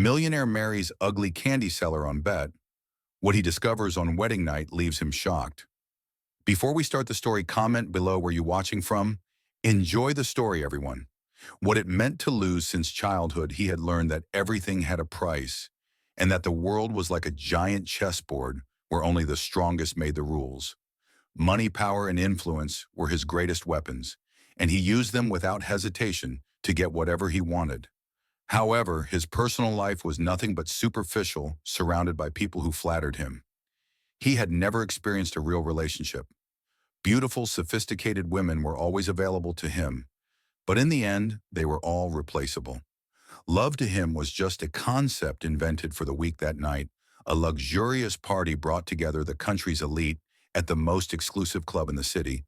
Millionaire marries ugly candy seller on bet. What he discovers on wedding night leaves him shocked. Before we start the story, comment below where you're watching from. Enjoy the story, everyone. What it meant to lose since childhood, he had learned that everything had a price and that the world was like a giant chessboard where only the strongest made the rules. Money, power, and influence were his greatest weapons, and he used them without hesitation to get whatever he wanted. However, his personal life was nothing but superficial, surrounded by people who flattered him. He had never experienced a real relationship. Beautiful, sophisticated women were always available to him, but in the end, they were all replaceable. Love to him was just a concept invented for the week that night, a luxurious party brought together the country's elite at the most exclusive club in the city.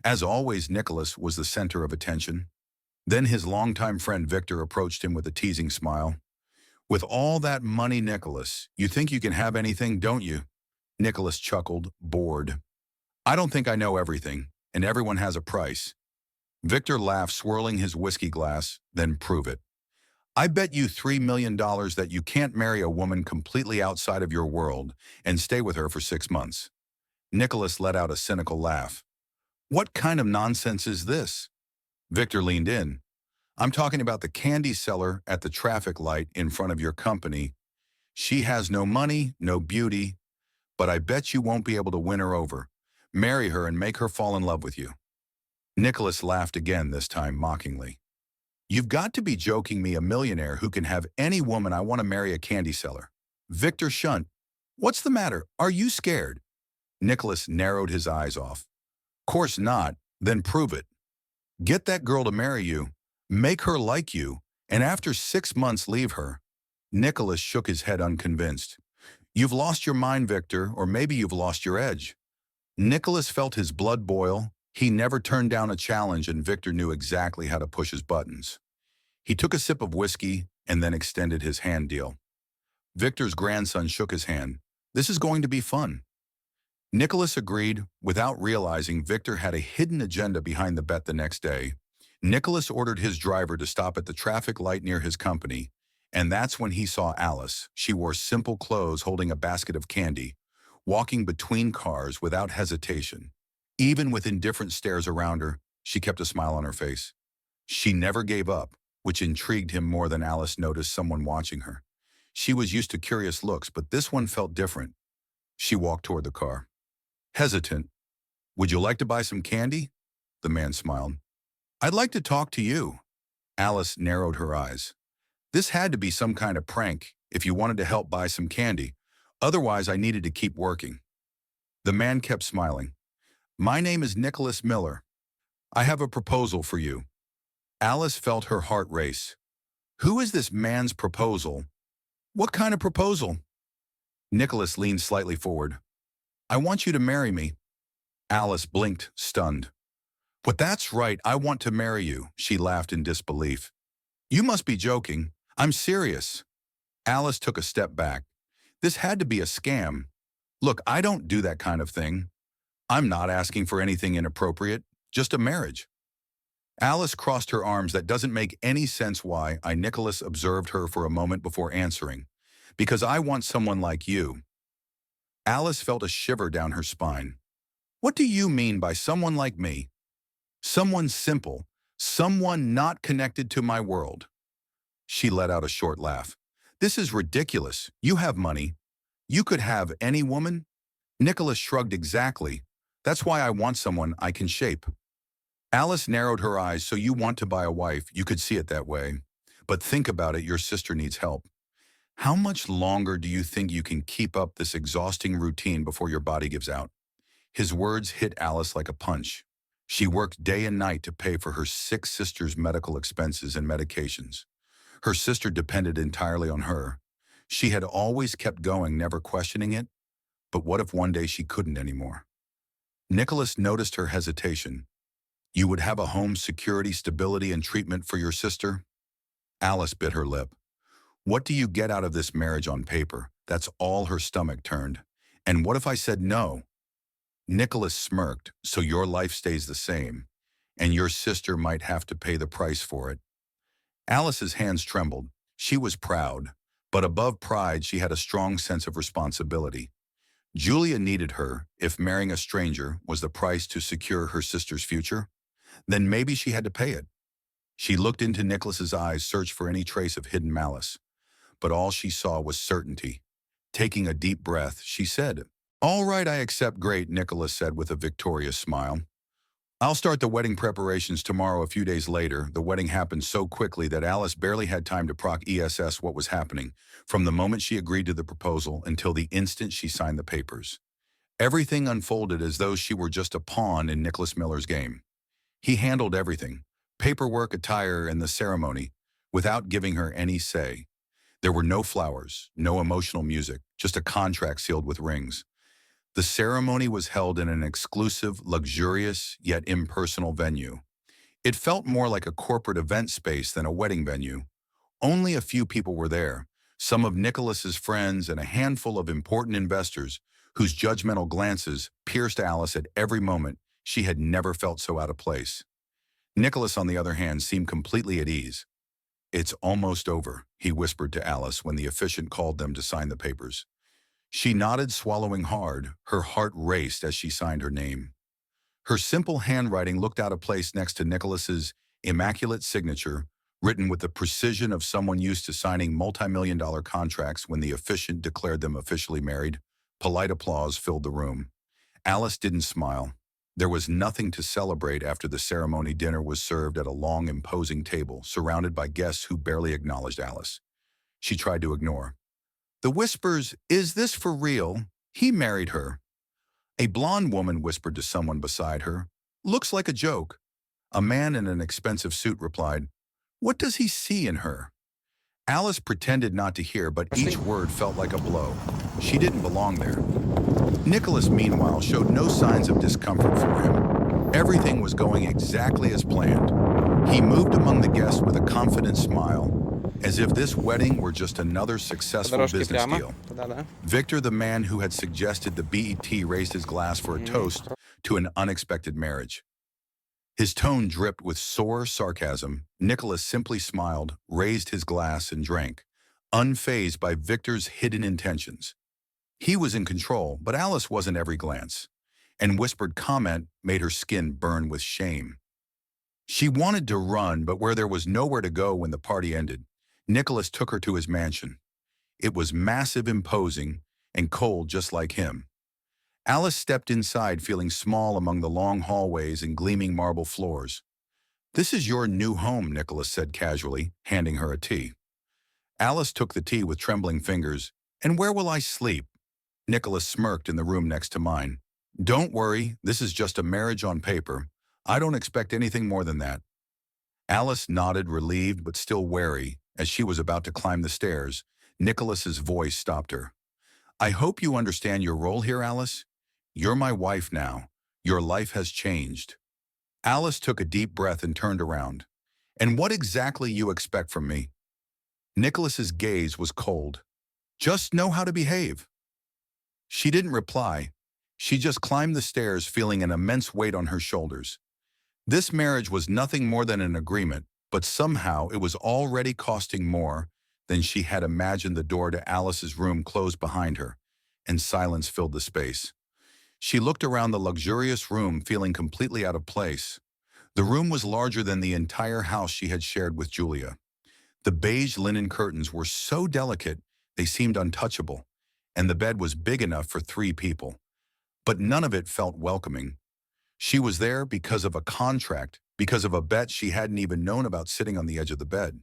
As always, Nicholas was the center of attention. Then his longtime friend Victor approached him with a teasing smile. "With all that money, Nicholas, you think you can have anything, don't you?" Nicholas chuckled, bored. "I don't think I know everything, and everyone has a price." Victor laughed, swirling his whiskey glass. "Then prove it. I bet you $3 million that you can't marry a woman completely outside of your world and stay with her for 6 months." Nicholas let out a cynical laugh. "What kind of nonsense is this?" Victor leaned in. "I'm talking about the candy seller at the traffic light in front of your company. She has no money, no beauty, but I bet you won't be able to win her over. Marry her and make her fall in love with you." Nicholas laughed again, this time mockingly. "You've got to be joking me, a millionaire who can have any woman I want to marry a candy seller." Victor shunned. "What's the matter? Are you scared?" Nicholas narrowed his eyes off. "Course not. Then prove it. Get that girl to marry you, make her like you, and after 6 months leave her." Nicholas shook his head, unconvinced. "You've lost your mind, Victor, or maybe you've lost your edge." Nicholas felt his blood boil. He never turned down a challenge, and Victor knew exactly how to push his buttons. He took a sip of whiskey and then extended his hand deal. Victor's grandson shook his hand. "This is going to be fun." Nicholas agreed, without realizing Victor had a hidden agenda behind the bet. The next day, Nicholas ordered his driver to stop at the traffic light near his company, and that's when he saw Alice. She wore simple clothes, holding a basket of candy, walking between cars without hesitation. Even with indifferent stares around her, she kept a smile on her face. She never gave up, which intrigued him more than Alice noticed someone watching her. She was used to curious looks, but this one felt different. She walked toward the car. Hesitant. "Would you like to buy some candy?" The man smiled. "I'd like to talk to you." Alice narrowed her eyes. "This had to be some kind of prank if you wanted to help buy some candy. Otherwise, I needed to keep working." The man kept smiling. "My name is Nicholas Miller. I have a proposal for you." Alice felt her heart race. Who is this man's proposal? What kind of proposal? Nicholas leaned slightly forward. "I want you to marry me." Alice blinked, stunned. "But that's right, I want to marry you," she laughed in disbelief. "You must be joking. I'm serious." Alice took a step back. This had to be a scam. "Look, I don't do that kind of thing. I'm not asking for anything inappropriate, just a marriage." Alice crossed her arms. "That doesn't make any sense. Why?" Nicholas observed her for a moment before answering. "Because I want someone like you." Alice felt a shiver down her spine. "What do you mean by someone like me?" "Someone simple, someone not connected to my world." She let out a short laugh. "This is ridiculous. You have money. You could have any woman." Nicholas shrugged. "Exactly. That's why I want someone I can shape." Alice narrowed her eyes. "So you want to buy a wife. You could see it that way. But think about it, your sister needs help. How much longer do you think you can keep up this exhausting routine before your body gives out?" His words hit Alice like a punch. She worked day and night to pay for her sick sister's medical expenses and medications. Her sister depended entirely on her. She had always kept going, never questioning it. But what if one day she couldn't anymore? Nicholas noticed her hesitation. "You would have a home, security, stability, and treatment for your sister?" Alice bit her lip. "What do you get out of this marriage on paper?" That's all her stomach turned. "And what if I said no?" Nicholas smirked. "So your life stays the same, and your sister might have to pay the price for it." Alice's hands trembled. She was proud, But above pride, she had a strong sense of responsibility. Julia needed her. If marrying a stranger was the price to secure her sister's future, then maybe she had to pay it. She looked into Nicholas's eyes, searched for any trace of hidden malice, but all she saw was certainty. Taking a deep breath, she said, "All right, I accept." "Great," Nicholas said with a victorious smile. "I'll start the wedding preparations tomorrow." A few days later, the wedding happened so quickly that Alice barely had time to process what was happening, from the moment she agreed to the proposal until the instant she signed the papers. Everything unfolded as though she were just a pawn in Nicholas Miller's game. He handled everything, paperwork, attire, and the ceremony, without giving her any say. There were no flowers, no emotional music, just a contract sealed with rings. The ceremony was held in an exclusive, luxurious, yet impersonal venue. It felt more like a corporate event space than a wedding venue. Only a few people were there, some of Nicholas's friends and a handful of important investors whose judgmental glances pierced Alice at every moment. She had never felt so out of place. Nicholas, on the other hand, seemed completely at ease. "It's almost over," he whispered to Alice when the officiant called them to sign the papers. She nodded, swallowing hard. Her heart raced as she signed her name. Her simple handwriting looked out of place next to Nicholas's immaculate signature, written with the precision of someone used to signing multi-million-dollar contracts. When the officiant declared them officially married, polite applause filled the room. Alice didn't smile. There was nothing to celebrate after the ceremony. Dinner was served at a long, imposing table, surrounded by guests who barely acknowledged Alice. She tried to ignore the whispers. "Is this for real? He married her." A blonde woman whispered to someone beside her, "Looks like a joke." A man in an expensive suit replied, "What does he see in her?" Alice pretended not to hear, but each word felt like a blow. She didn't belong there. Nicholas, meanwhile, showed no signs of discomfort for him. Everything was going exactly as planned. He moved among the guests with a confident smile, as if this wedding were just another successful business deal. Victor, the man who had suggested the BET, raised his glass for a toast to an unexpected marriage. His tone dripped with sore sarcasm. Nicholas simply smiled, raised his glass, and drank, unfazed by Victor's hidden intentions. He was in control, but Alice wasn't. Every glance and whispered comment made her skin burn with shame. She wanted to run, but where there was nowhere to go when the party ended, Nicholas took her to his mansion. It was massive, imposing, and cold just like him. Alice stepped inside, feeling small among the long hallways and gleaming marble floors. "This is your new home," Nicholas said casually, handing her a tea. Alice took the tea with trembling fingers. "And where will I sleep?" Nicholas smirked. "In the room next to mine." "Don't worry, this is just a marriage on paper. I don't expect anything more than that." Alice nodded, relieved but still wary. As she was about to climb the stairs, Nicholas's voice stopped her. "I hope you understand your role here, Alice. You're my wife now. Your life has changed." Alice took a deep breath and turned around. "And what exactly you expect from me?" Nicholas's gaze was cold. "Just know how to behave." She didn't reply. She just climbed the stairs, feeling an immense weight on her shoulders. This marriage was nothing more than an agreement, but somehow it was already costing more than she had imagined. The door to Alice's room closed behind her, and silence filled the space. She looked around the luxurious room, feeling completely out of place. The room was larger than the entire house she had shared with Julia. The beige linen curtains were so delicate they seemed untouchable, and the bed was big enough for 3 people. But none of it felt welcoming. She was there because of a contract, because of a bet she hadn't even known about, sitting on the edge of the bed.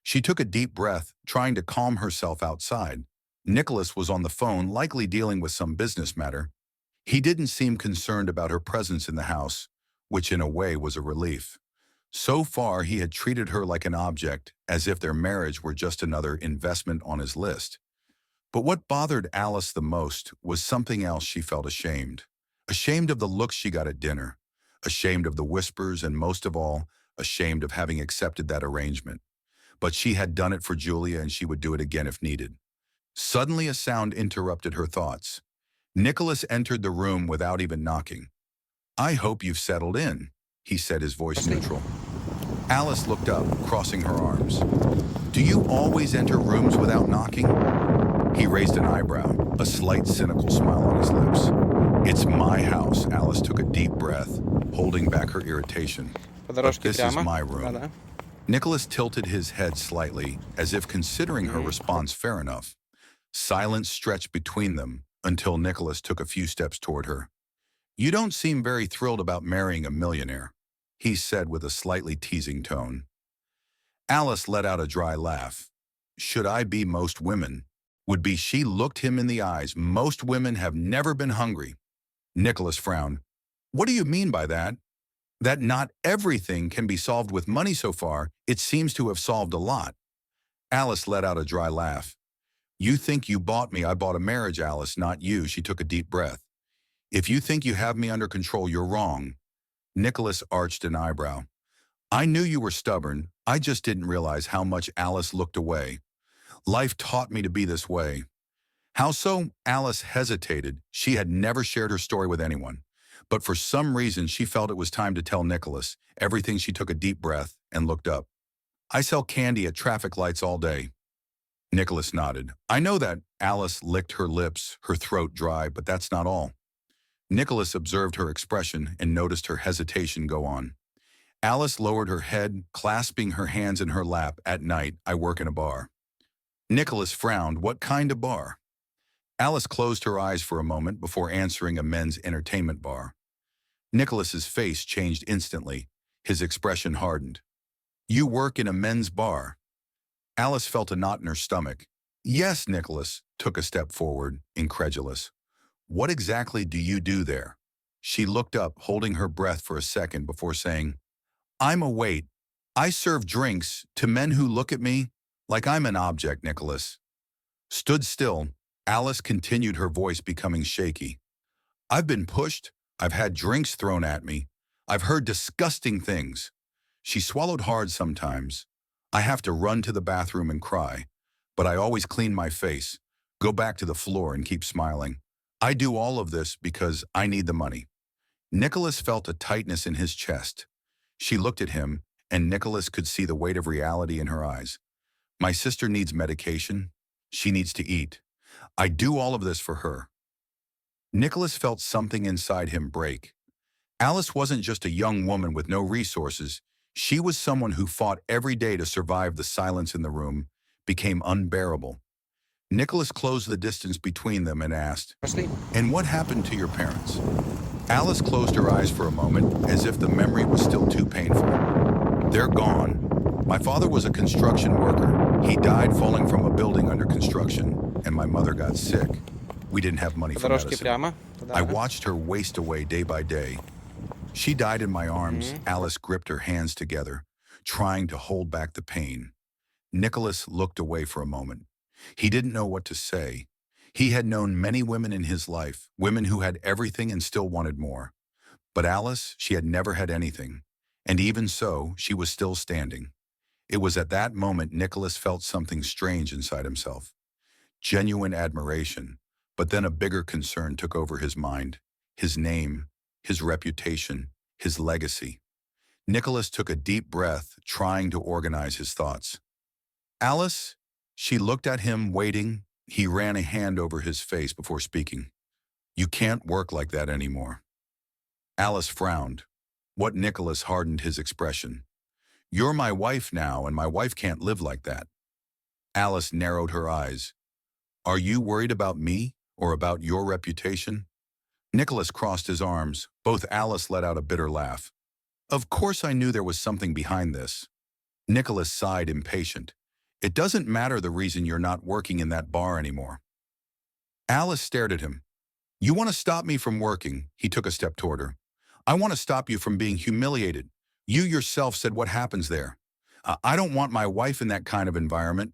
She took a deep breath, trying to calm herself. Outside, Nicholas was on the phone, likely dealing with some business matter. He didn't seem concerned about her presence in the house, which in a way was a relief. So far, he had treated her like an object, as if their marriage were just another investment on his list. But what bothered Alice the most was something else. She felt ashamed. Ashamed of the looks she got at dinner. Ashamed of the whispers, and most of all, ashamed of having accepted that arrangement. But she had done it for Julia, and she would do it again if needed. Suddenly, a sound interrupted her thoughts. Nicholas entered the room without even knocking. "I hope you've settled in," he said, his voice neutral. Alice looked up, crossing her arms. Do you always enter rooms without knocking? He raised an eyebrow, a slight cynical smile on his lips. It's my house. Alice took a deep breath, holding back her irritation. По But дорожке this is прямо. my room. Да-да. Nicholas tilted his head slightly, as if considering her Мгм. response fair enough. Silence stretched between them until Nicholas took a few steps toward her. You don't seem very thrilled about marrying a millionaire, he said with a slightly teasing tone. Alice let out a dry laugh. Should I be most women? Would be she looked him in the eyes. Most women have never been hungry. Nicholas frowned. What do you mean by that? That not everything can be solved with money so far. It seems to have solved a lot. Alice let out a dry laugh. You think you bought me. I bought a marriage, Alice, not you. She took a deep breath. If you think you have me under control, you're wrong. Nicholas arched an eyebrow. I knew you were stubborn. I just didn't realize how much. Alice looked away. Life taught me to be this way. How so? Alice hesitated. She had never shared her story with anyone. But for some reason, she felt it was time to tell Nicholas everything. She took a deep breath and looked up. I sell candy at traffic lights all day. Nicholas nodded. I know that. Alice licked her lips, her throat dry, but that's not all. Nicholas observed her expression and noticed her hesitation go on. Alice lowered her head, clasping her hands in her lap. At night, I work in a bar. Nicholas frowned. What kind of bar? Alice closed her eyes for a moment before answering, a men's entertainment bar. Nicholas's face changed instantly. His expression hardened. You work in a men's bar? Alice felt a knot in her stomach. Yes, Nicholas took a step forward, incredulous. What exactly do you do there? She looked up, holding her breath for a second before saying, I'm a wait. I serve drinks to men who look at me like I'm an object. Nicholas stood still. Alice continued, her voice becoming shaky. I've been pushed. I've had drinks thrown at me. I've heard disgusting things. She swallowed hard sometimes. I have to run to the bathroom and cry, but I always clean my face, go back to the floor and keep smiling. I do all of this because I need the money. Nicholas felt a tightness in his chest. She looked at him, and Nicholas could see the weight of reality in her eyes. My sister needs medication. She needs to eat. I do all of this for her. Nicholas felt something inside him break. Alice wasn't just a young woman with no resources. She was someone who fought every day to survive. The silence in the room became unbearable. Nicholas closed the distance between them and asked, Пошли. And what happened to your parents? Alice closed her eyes for a moment, as if the memory was still too painful. They're gone. My father was a construction worker. He died falling from a building under construction, and my mother got sick. We didn't have money По for дорожке medicine. прямо. I Да. watched her waste away day by day. She died in my arms. Мгм. Alice gripped her hands together, trying to hold back the pain. Nicholas looked away for a moment. He didn't know what to say. He had known many women in his life, women who had everything and still wanted more. But Alice, she had never had anything. And even so, she was still standing. It was at that moment Nicholas felt something strange inside himself. Genuine admiration. But then a bigger concern took over his mind. His name, his reputation, his legacy. Nicholas took a deep breath, trying to organize his thoughts. Alice? She looked at him, waiting. He ran a hand over his face before speaking. You can't work like that anymore. Alice frowned. What? Nicholas hardened his expression. You're my wife now, and my wife can't live like that. Alice narrowed her eyes. Are you worried about me or about your reputation? Nicholas crossed his arms. Both. Alice let out a bitter laugh. Of course I knew there was something behind this. Nicholas sighed, impatient. It doesn't matter the reason you're not working in that bar anymore. Alice stared at him. You want to stop me from working? He took a step toward her. I want to stop you from being humiliated. You yourself said what happens there. I don't want my wife in that kind of environment.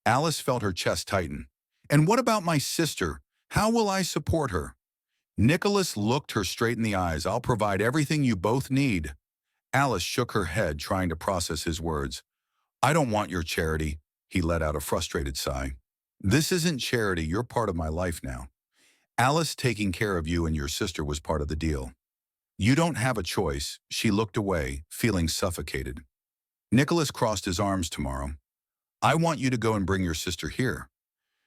Alice felt her chest tighten. And what about my sister? How will I support her? Nicholas looked her straight in the eyes. I'll provide everything you both need. Alice shook her head, trying to process his words. I don't want your charity. He let out a frustrated sigh. This isn't charity. You're part of my life now. Alice taking care of you and your sister was part of the deal. You don't have a choice. She looked away, feeling suffocated. Nicholas crossed his arms tomorrow. I want you to go and bring your sister here.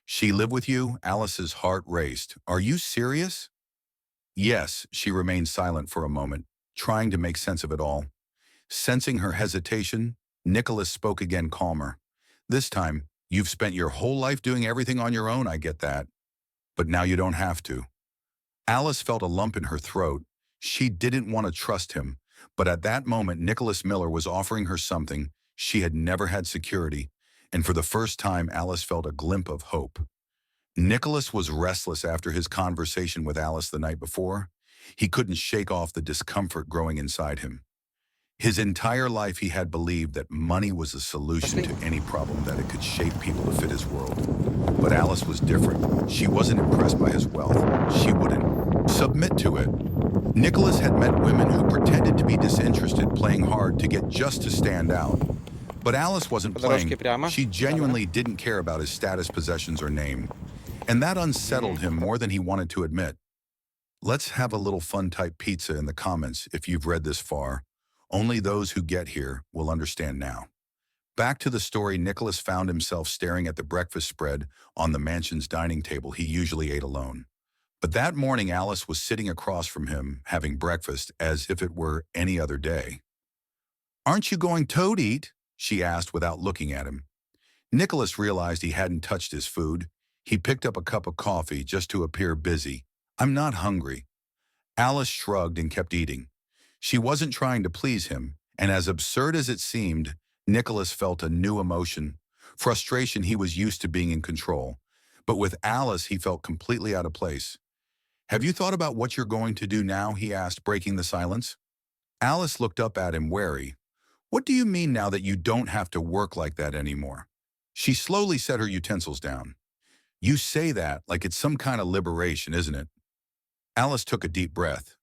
She live with you? Alice's heart raced. Are you serious? Yes, she remained silent for a moment, trying to make sense of it all. Sensing her hesitation, Nicholas spoke again calmer. This time, you've spent your whole life doing everything on your own, I get that. But now you don't have to. Alice felt a lump in her throat. She didn't want to trust him, but at that moment Nicholas Miller was offering her something she had never had security, and for the first time Alice felt a glimpse of hope. Nicholas was restless after his conversation with Alice the night before. He couldn't shake off the discomfort growing inside him. His entire life he had believed that money was a solution to any problem, that it could shape people to fit his world. But Alice was different. She wasn't impressed by his wealth. She wouldn't submit to it. Nicholas had met women who pretended to be disinterested, playing hard to get just to stand out. But Alice wasn't playing. She genuinely didn't care about his status, possessions, or name. And that unsettled him more than he wanted to admit. Let's have a little fun-type pizza in the comments if you've read this far. Only those who get here will understand now. Back to the story, Nicholas found himself staring at the breakfast spread on the mansion's dining table he usually ate alone. But that morning, Alice was sitting across from him, having breakfast as if it were any other day. "Aren't you going to eat?" she asked without looking at him. Nicholas realized he hadn't touched his food. He picked up a cup of coffee just to appear busy. "I'm not hungry." Alice shrugged and kept eating. She wasn't trying to please him, and as absurd as it seemed, Nicholas felt a new emotion, frustration. He was used to being in control, but with Alice he felt completely out of place. "Have you thought about what you're going to do now?" he asked, breaking the silence. Alice looked up at him, wary. "What do you mean now that you don't have to work like that anymore?" She slowly set her utensils down. "You say that like it's some kind of liberation, isn't it?" Alice took a deep breath.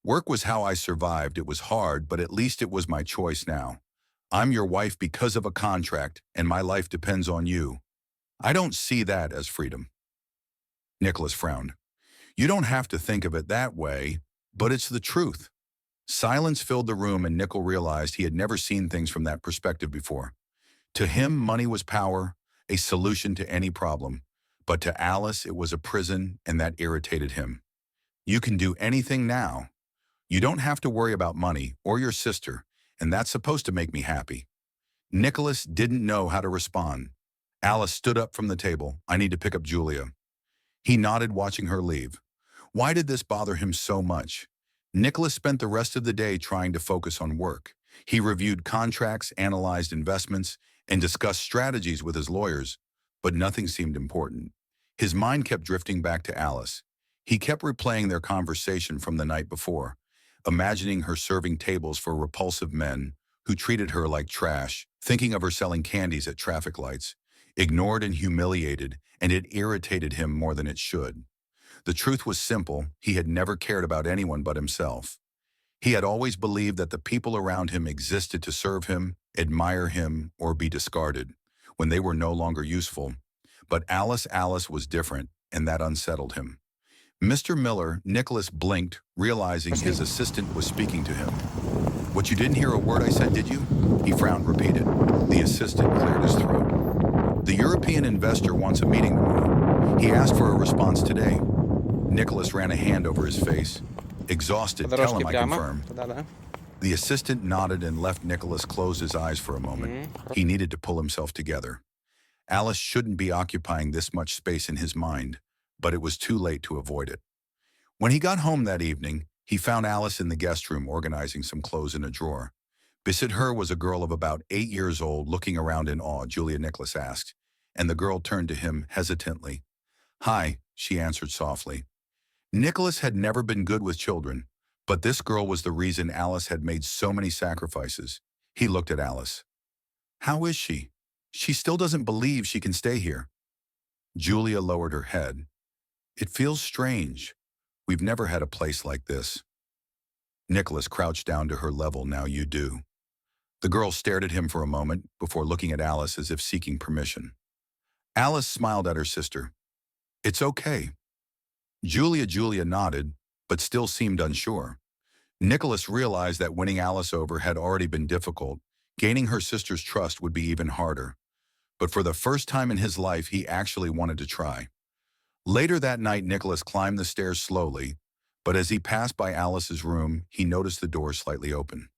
"Work was how I survived. It was hard, but at least it was my choice now. I'm your wife because of a contract, and my life depends on you. I don't see that as freedom." Nicholas frowned. "You don't have to think of it that way, but it's the truth." Silence filled the room, and Nickel realized he had never seen things from that perspective before. To him, money was power, a solution to any problem. But to Alice, it was a prison, and that irritated him. "You can do anything now. You don't have to worry about money or your sister, and that's supposed to make me happy." Nicholas didn't know how to respond. Alice stood up from the table. "I need to pick up Julia." He nodded, watching her leave. Why did this bother him so much? Nicholas spent the rest of the day trying to focus on work. He reviewed contracts, analyzed investments, and discussed strategies with his lawyers, but nothing seemed important. His mind kept drifting back to Alice. He kept replaying their conversation from the night before, imagining her serving tables for repulsive men who treated her like trash, thinking of her selling candies at traffic lights, ignored and humiliated, and it irritated him more than it should. The truth was simple. He had never cared about anyone but himself. He had always believed that the people around him existed to serve him, admire him, or be discarded when they were no longer useful. But Alice was different, and that unsettled him. "Mr. Miller," Nicholas blinked, realizing his assistant was speaking to him. "What, you didn't hear a word I said, did you?" He frowned, repeated. The assistant cleared his throat. "The European investor wants a meeting tomorrow. He asked for a response today." Nicholas ran a hand over his face. "Exhausted, tell him I confirm." The assistant nodded and left. Nicholas closed his eyes for a moment. He needed to pull himself together. Alice shouldn't be occupying this much space in his mind, but it was too late to avoid it. When he got home that evening, he found Alice in the guest room organizing some clothes in a drawer. Beside her was a girl of about 8 years old, looking around in awe. "Julia?" Nicholas asked, and the girl turned to him hesitantly. "Hi," she answered softly. Nicholas had never been good with children, but this girl was the reason Alice had made so many sacrifices. He looked at Alice. "How is she? She still doesn't believe she can stay here." Julia lowered her head. "It feels strange. We've never had a place like this." Nicholas crouched down to her level. "Now you do." The girl stared at him for a moment before looking at Alice as if seeking permission. Alice smiled at her sister. "It's okay." Julia nodded, but still seemed unsure. Nicholas realized that winning Alice over had already been difficult. Gaining her sister's trust would be even harder. But for the first time in his life, he actually wanted to try. Later that night, Nicholas climbed the stairs slowly, but as he passed by Alice's room, he noticed the door slightly open.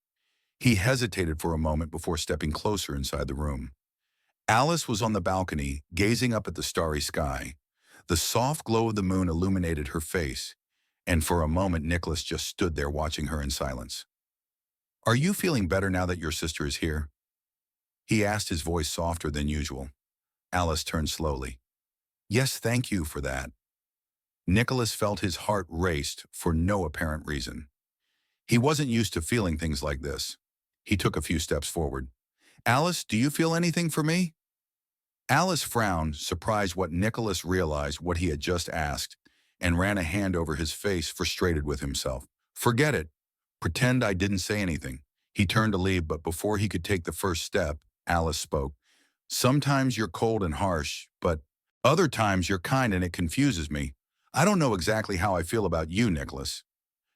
He hesitated for a moment before stepping closer inside the room. Alice was on the balcony, gazing up at the starry sky. The soft glow of the moon illuminated her face, and for a moment Nicholas just stood there watching her in silence. "Are you feeling better now that your sister is here?" he asked, his voice softer than usual. Alice turned slowly. "Yes, thank you for that." Nicholas felt his heart raced for no apparent reason. He wasn't used to feeling things like this. He took a few steps forward. "Alice, do you feel anything for me?" Alice frowned, surprised what Nicholas realized what he had just asked, and ran a hand over his face, frustrated with himself. "Forget it. Pretend I didn't say anything." He turned to leave, but before he could take the first step, Alice spoke. "Sometimes you're cold and harsh, but other times you're kind and it confuses me. I don't know exactly how I feel about you, Nicholas."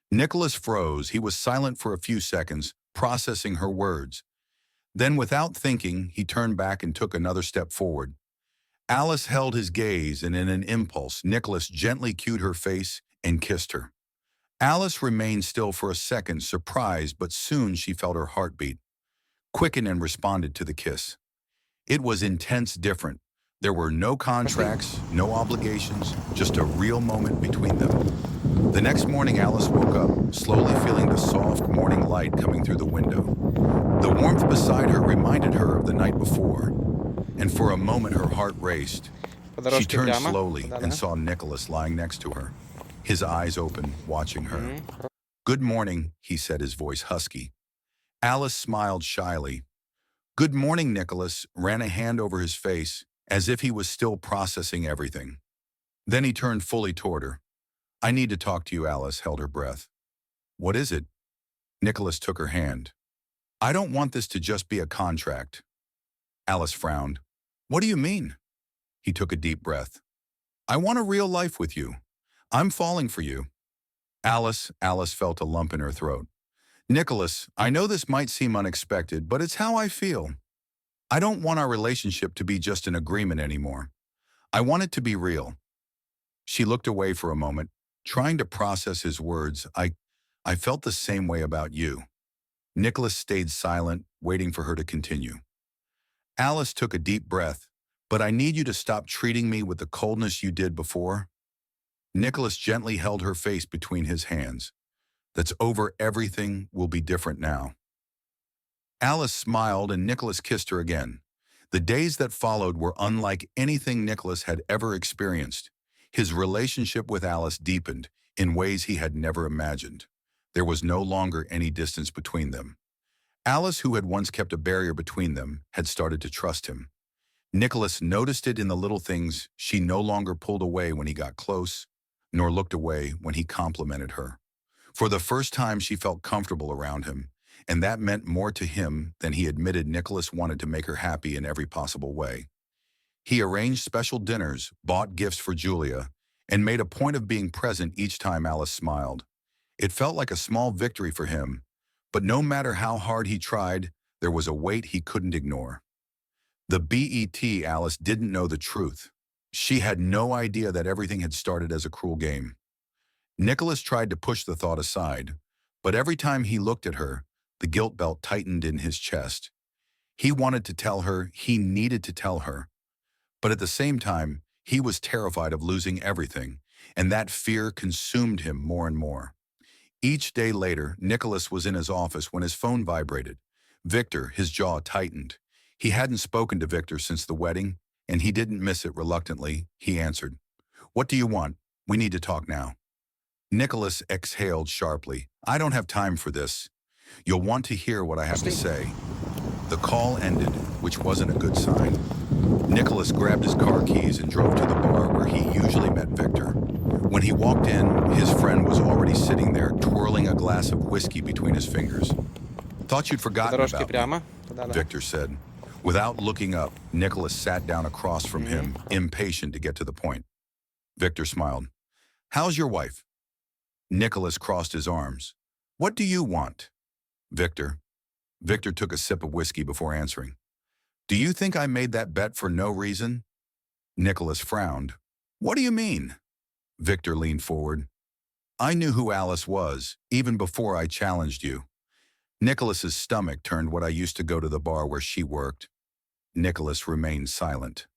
Nicholas froze. He was silent for a few seconds, processing her words. Then, without thinking, he turned back and took another step forward. Alice held his gaze, and in an impulse, Nicholas gently cued her face and kissed her. Alice remained still for a second, surprised, but soon she felt her heartbeat quicken and responded to the kiss. It was intense, different. There were no contracts, no obligations, just a real moment between them. The next morning, Alice woke up, slowly feeling the soft morning light coming through the window. The warmth beside her reminded her of the night before, and for a moment her heart raced. She turned slowly and saw Nicholas lying next to her, his eyes open, watching her. "Good morning," he said, his voice husky. Alice smiled shyly. "Good morning," Nicholas ran a hand over his face, as if he was still processing everything. Then he turned fully toward her. "I need to talk to you," Alice held her breath. "What is it?" Nicholas took her hand. "I don't want this to just be a contract." Alice frowned. "What do you mean?" He took a deep breath. "I want a real life with you. I'm falling for you." Alice felt a lump in her throat. "Nicholas, I know this might seem unexpected, but it's how I feel. I don't want our relationship to be just an agreement anymore. I want it to be real." She looked away for a moment, trying to process his words. I felt the same way about you." Nicholas stayed silent, waiting for her to continue. Alice took a deep breath. "But I need you to stop treating me with the coldness you did before." Nicholas gently held her face between his hands. "That's over. Everything will be different now." Alice smiled and Nicholas kissed her again. The days that followed were unlike anything Nicholas had ever experienced. His relationship with Alice deepened in ways he had never imagined. There was no longer any distance between them. Alice, who had once kept a barrier between them, had started to trust him. Nicholas noticed it in the little things. She no longer pulled away when he got close, nor looked away when he complimented her. For the first time, she felt comfortable around him, and that meant more to him than he admitted. Nicholas wanted to make her happy in every possible way. He arranged special dinners, bought gifts for Julia, and made a point of being present each time Alice smiled. It felt like a small victory for him, but no matter how hard he tried, there was a weight he couldn't ignore. Alice didn't know the truth. She had no idea that everything had started as a cruel game. Nicholas tried to push the thought aside, but every time he looked at her, the guilt belt tightened in his chest. He wanted to tell her, he needed to tell her, but at the same time, he was terrified of losing everything, and that fear consumed him more and more. Each day later, Nicholas was in his office when his phone vibrated. Victor, his jaw tightened. He hadn't spoken to Victor since the wedding, and he didn't miss it. Reluctantly, he answered. "What do you want? We need to talk now." Nicholas exhaled sharply. "I don't have time for this. You'll want to hear what I have to say." The call ended, which wasn't a good sign. Nicholas grabbed his car keys and drove to the bar where he usually met Victor. When he walked in, his friend was already sitting there, twirling a glass of whiskey between his fingers. "Thought you'd forgotten about me," Victor said. Without looking up, Nicholas sat down across from him, impatient to get to the point. Victor smiled. "How's your wife?" Nicholas crossed his arms. "What do you want?" Victor. Victor took a sip of whiskey before answering. Do you think I made that bet for no reason? Nicholas frowned. What do you mean? Victor leaned forward. I knew who Alice was, even before I challenged you. Nicholas's stomach turned when I used to go to the bar where she worked. Nicholas remained silent.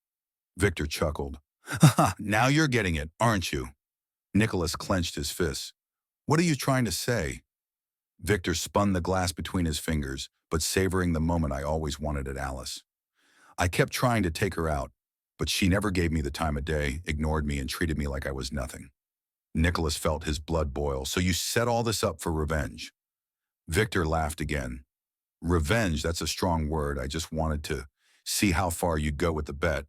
Victor chuckled. Ha! Now you're getting it, aren't you? Nicholas clenched his fists. What are you trying to say? Victor spun the glass between his fingers, but savoring the moment I always wanted at Alice. I kept trying to take her out, but she never gave me the time of day, ignored me, and treated me like I was nothing. Nicholas felt his blood boil. So you set all this up for revenge? Victor laughed again. Revenge, that's a strong word. I just wanted to see how far you'd go with the bet.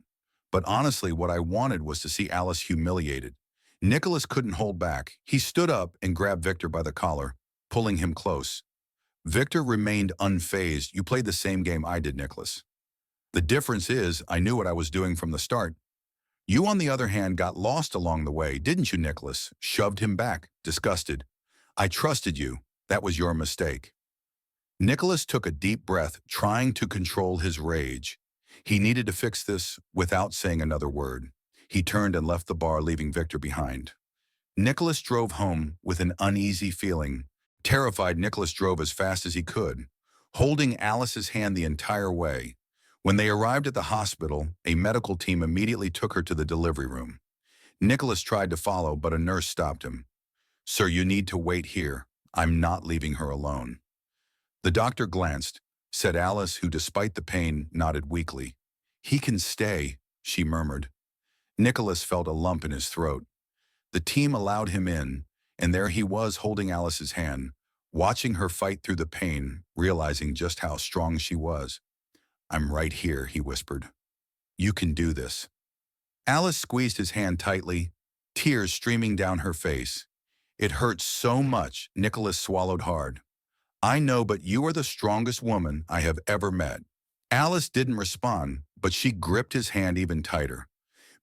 But honestly, what I wanted was to see Alice humiliated. Nicholas couldn't hold back. He stood up and grabbed Victor by the collar, pulling him close. Victor remained unfazed. You played the same game I did, Nicholas. The difference is I knew what I was doing from the start. You, on the other hand, got lost along the way, didn't you, Nicholas? Shoved him back, disgusted. I trusted you. That was your mistake. Nicholas took a deep breath, trying to control his rage. He needed to fix this without saying another word. He turned and left the bar, leaving Victor behind. Nicholas drove home with an uneasy feeling. Terrified, Nicholas drove as fast as he could, holding Alice's hand the entire way. When they arrived at the hospital, a medical team immediately took her to the delivery room. Nicholas tried to follow, but a nurse stopped him. Sir, you need to wait here. I'm not leaving her alone. The doctor glanced, said Alice, who despite the pain nodded weakly. He can stay, she murmured. Nicholas felt a lump in his throat. The team allowed him in, and there he was holding Alice's hand, watching her fight through the pain, realizing just how strong she was. I'm right here, he whispered. You can do this. Alice squeezed his hand tightly, tears streaming down her face. It hurt so much, Nicholas swallowed hard. I know, but you are the strongest woman I have ever met. Alice didn't respond, but she gripped his hand even tighter.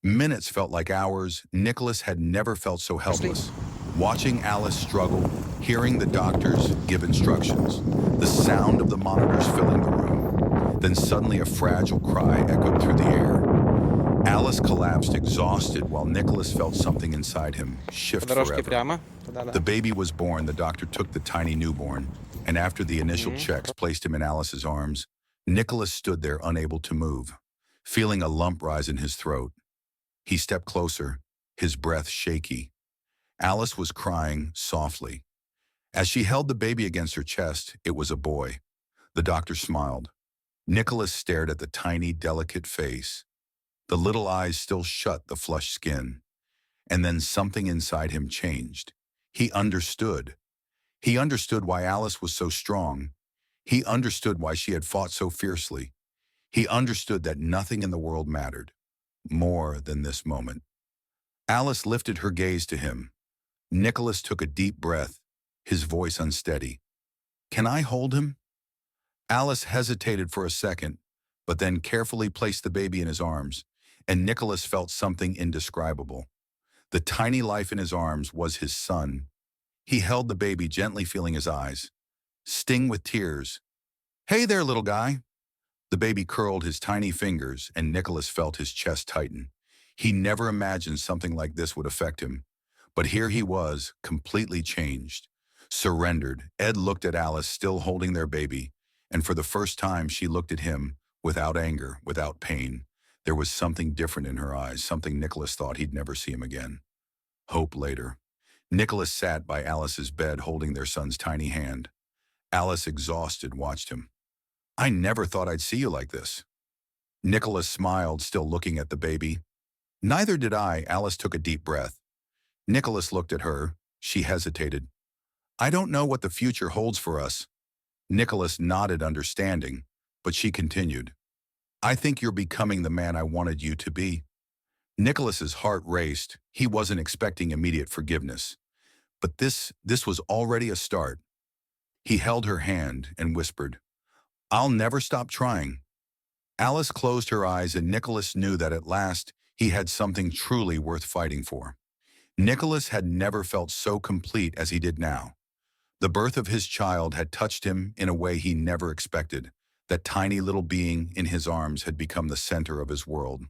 Minutes felt like hours. Nicholas had never felt so helpless. Watching Alice struggle, hearing the doctors give instructions, the sound of the monitors filling the room. Then suddenly a fragile cry echoed through the air. Alice collapsed, exhausted, while Nicholas felt something inside him shift forever. The baby was born. The doctor took the tiny newborn, and after the initial checks placed him in Alice's arms. Nicholas stood there unable to move, feeling a lump rise in his throat. He stepped closer, his breath shaky. Alice was crying softly. As she held the baby against her chest, it was a boy. The doctor smiled. Nicholas stared at the tiny, delicate face. The little eyes still shut the flushed skin. And then something inside him changed. He understood. He understood why Alice was so strong. He understood why she had fought so fiercely. He understood that nothing in the world mattered more than this moment. Alice lifted her gaze to him. Nicholas took a deep breath, his voice unsteady. Can I hold him? Alice hesitated for a second, but then carefully placed the baby in his arms, and Nicholas felt something indescribable. The tiny life in his arms was his son. He held the baby, gently feeling his eyes, sting with tears. Hey there, little guy. The baby curled his tiny fingers, and Nicholas felt his chest tighten. He never imagined something like this would affect him. But here he was, completely changed, surrendered. Ed looked at Alice, still holding their baby, and for the first time she looked at him, without anger, without pain. There was something different in her eyes, something Nicholas thought he'd never see him again. Hope later. Nicholas sat by Alice's bed, holding their son's tiny hand. Alice, exhausted, watched him. I never thought I'd see you like this. Nicholas smiled, still looking at the baby. Neither did I. Alice took a deep breath. Nicholas looked at her. She hesitated. I don't know what the future holds for us. Nicholas nodded, understanding, but she continued. I think you're becoming the man I wanted you to be. Nicholas's heart raced. He wasn't expecting immediate forgiveness. But this was already a start. He held her hand and whispered, I'll never stop trying. Alice closed her eyes, and Nicholas knew that at last he had something truly worth fighting for. Nicholas had never felt so complete as he did now. The birth of his child had touched him in a way he never expected. That tiny little being in his arms had become the center of his world.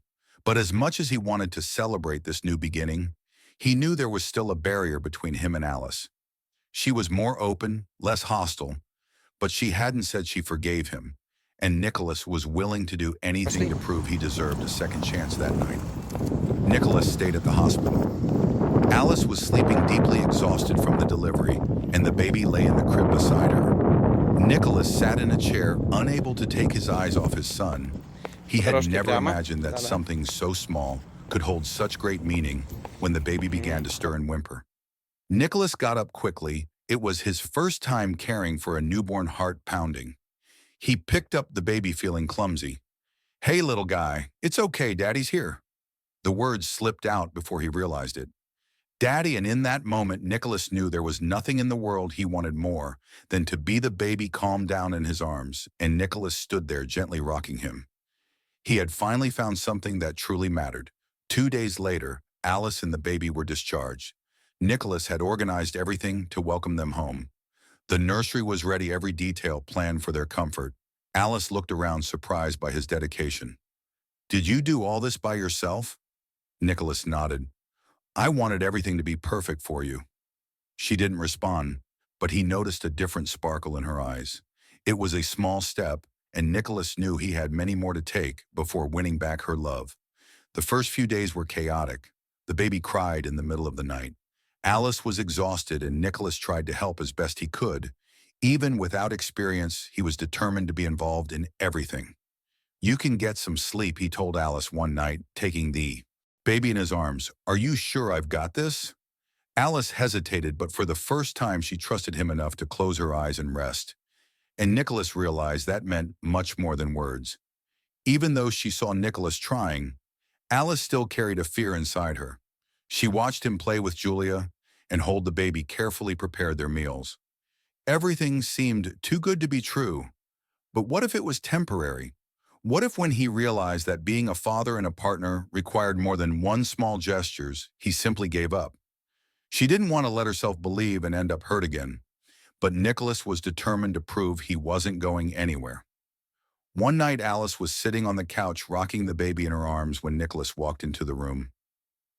But as much as he wanted to celebrate this new beginning, he knew there was still a barrier between him and Alice. She was more open, less hostile, but she hadn't said she forgave him, and Nicholas was willing to do anything to prove he deserved a second chance that night. Nicholas stayed at the hospital. Alice was sleeping deeply exhausted from the delivery, and the baby lay in the crib beside her. Nicholas sat in a chair, unable to take his eyes off his son. He had Трошки never прямо. imagined that Да-да. something so small could hold such great meaning when the baby began to stir and whimper. Nicholas got up quickly. It was his first time caring for a newborn heart pounding. He picked up the baby feeling clumsy. "Hey, little guy, it's okay, Daddy's here." The words slipped out before he realized it. Daddy, and in that moment, Nicholas knew there was nothing in the world he wanted more than to be the baby calmed down in his arms, and Nicholas stood there gently rocking him. He had finally found something that truly mattered. 2 days later, Alice and the baby were discharged. Nicholas had organized everything to welcome them home. The nursery was ready, every detail planned for their comfort. Alice looked around, surprised by his dedication. "Did you do all this by yourself?" Nicholas nodded. "I wanted everything to be perfect for you." She didn't respond, but he noticed a different sparkle in her eyes. It was a small step, and Nicholas knew he had many more to take before winning back her love. The first few days were chaotic. The baby cried in the middle of the night. Alice was exhausted, and Nicholas tried to help as best he could. Even without experience, he was determined to be involved in everything. "You can get some sleep," he told Alice one night, taking the baby in his arms. "Are you sure I've got this?" Alice hesitated, but for the first time she trusted him enough to close her eyes and rest. And Nicholas realized that meant much more than words. Even though she saw Nicholas trying, Alice still carried a fear inside her. She watched him play with Julia and hold the baby, carefully prepared their meals. Everything seemed too good to be true. But what if it was temporary? What if when he realized that being a father and a partner required more than one small gestures, he simply gave up? She didn't want to let herself believe and end up hurt again, but Nicholas was determined to prove he wasn't going anywhere. One night, Alice was sitting on the couch rocking the baby in her arms when Nicholas walked into the room.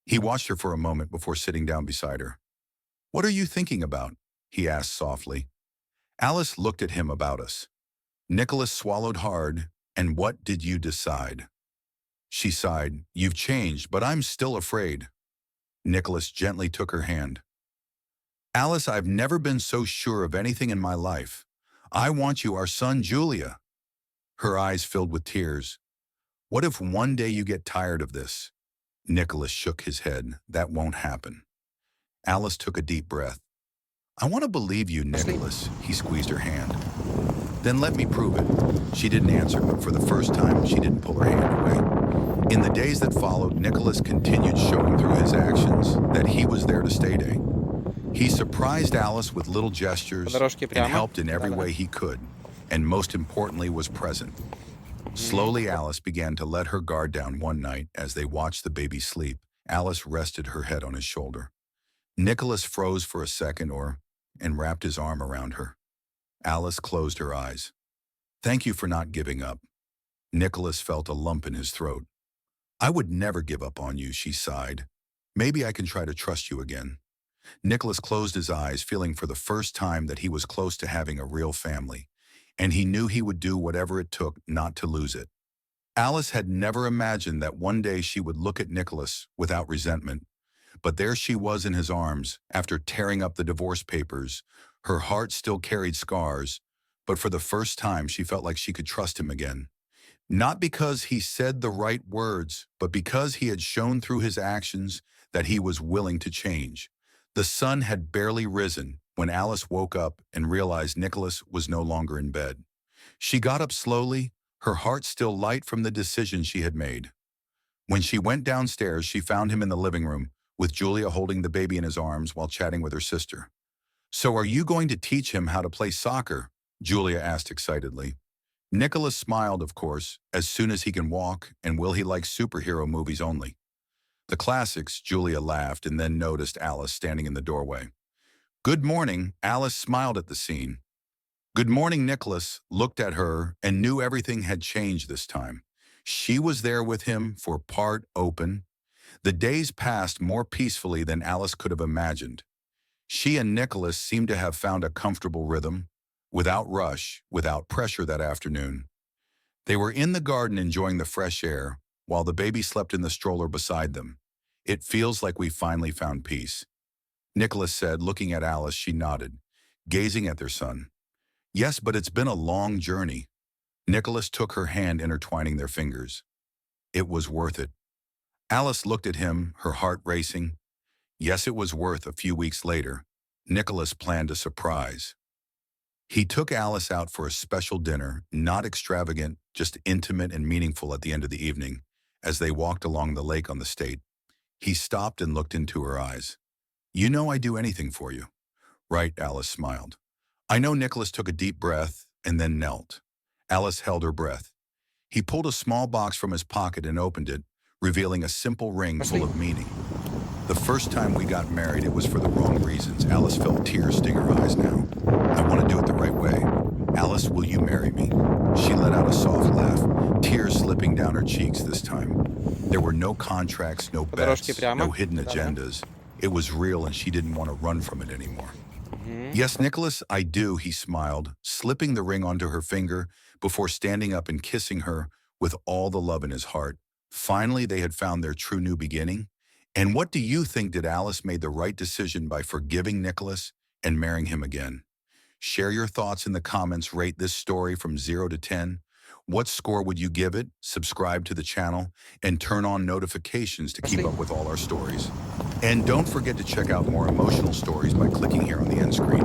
He watched her for a moment before sitting down beside her. "What are you thinking about?" he asked softly. Alice looked at him. "About us." Nicholas swallowed hard. "And what did you decide?" She sighed. "You've changed, but I'm still afraid." Nicholas gently took her hand. "Alice, I've never been so sure of anything in my life. I want you, our son, Julia." Her eyes filled with tears. "What if one day you get tired of this?" Nicholas shook his head. "That won't happen." Alice took a deep breath. "I want to believe you, Пошли. Nicholas." He squeezed her hand. "Then let me prove it." She didn't answer, but for the first time, she didn't pull her hand away. In the days that followed, Nicholas continued showing through his actions that he was there to stay. He surprised Alice with little По gestures дорожке and прямо. helped in every Да-да. way he could, and most importantly was present. Мгм. Slowly, Alice began to let her guard down one night as they watched the baby sleep. Alice rested her head on his shoulder. Nicholas froze for a second and wrapped his arm around her. Alice closed her eyes. "Thank you for not giving up." Nicholas felt a lump in his throat. "I would never give up on you," she sighed. "Maybe I can try to trust you again." Nicholas closed his eyes, feeling for the first time that he was close to having a real family, and he knew he would do whatever it took not to lose it. Alice had never imagined that one day she would look at Nicholas without resentment, but there she was in his arms, after tearing up the divorce papers. Her heart still carried scars, but for the first time she felt like she could trust him again. Not because he said the right words, but because he had shown through his actions that he was willing to change. The sun had barely risen when Alice woke up and realized Nicholas was no longer in bed. She got up slowly, her heart still light from the decision she had made. When she went downstairs, she found him in the living room, with Julia holding the baby in his arms while chatting with her sister. "So are you going to teach him how to play soccer?" Julia asked excitedly. Nicholas smiled, "Of course, as soon as he can walk, and will he like superhero movies only?" "The classics," Julia laughed and then noticed Alice standing in the doorway. Good morning, Alice smiled at the scene. Good morning, Nicholas looked at her and knew everything had changed this time. She was there with him for part open. The days passed more peacefully than Alice could have imagined. She and Nicholas seemed to have found a comfortable rhythm, without rush, without pressure that afternoon. They were in the garden enjoying the fresh air, while the baby slept in the stroller beside them. It feels like we finally found peace. Nicholas said, looking at Alice. She nodded, gazing at their son. Yes, but it's been a long journey. Nicholas took her hand, intertwining their fingers. It was worth it. Alice looked at him, her heart racing. Yes, it was worth. A few weeks later, Nicholas planned a surprise. He took Alice out for a special dinner, not extravagant, just intimate and meaningful. At the end of the evening, as they walked along the lake on the state, he stopped and looked into her eyes. You know I do anything for you. Right, Alice smiled. I know. Nicholas took a deep breath and then knelt. Alice held her breath. He pulled a small box from his pocket and opened it, revealing a simple ring full Пошли. of meaning. The first time we got married, it was for the wrong reasons. Alice felt tears sting her eyes now. I want to do it the right way. Alice, will you marry me? She let out a soft laugh, tears slipping down her cheeks this time. There were no contracts, no По дорожке bets, no прямо. hidden Да, да. agendas. It was real and she didn't want to run from it anymore. Мгм. Yes, Nicholas, I do, he smiled, slipping the ring onto her finger before standing up and kissing her with all the love in his heart. Finally, they had found their true new beginning. And what do you think? Did Alice made the right decision by forgiving Nicholas and marrying him again? Share your thoughts in the comments. Rate this story from 0 to 10. What score would you give it? Subscribe to the channel and turn on notifications to keep Пошли. up with all our stories. And don't forget to check out more emotional stories by clicking here on the end screen.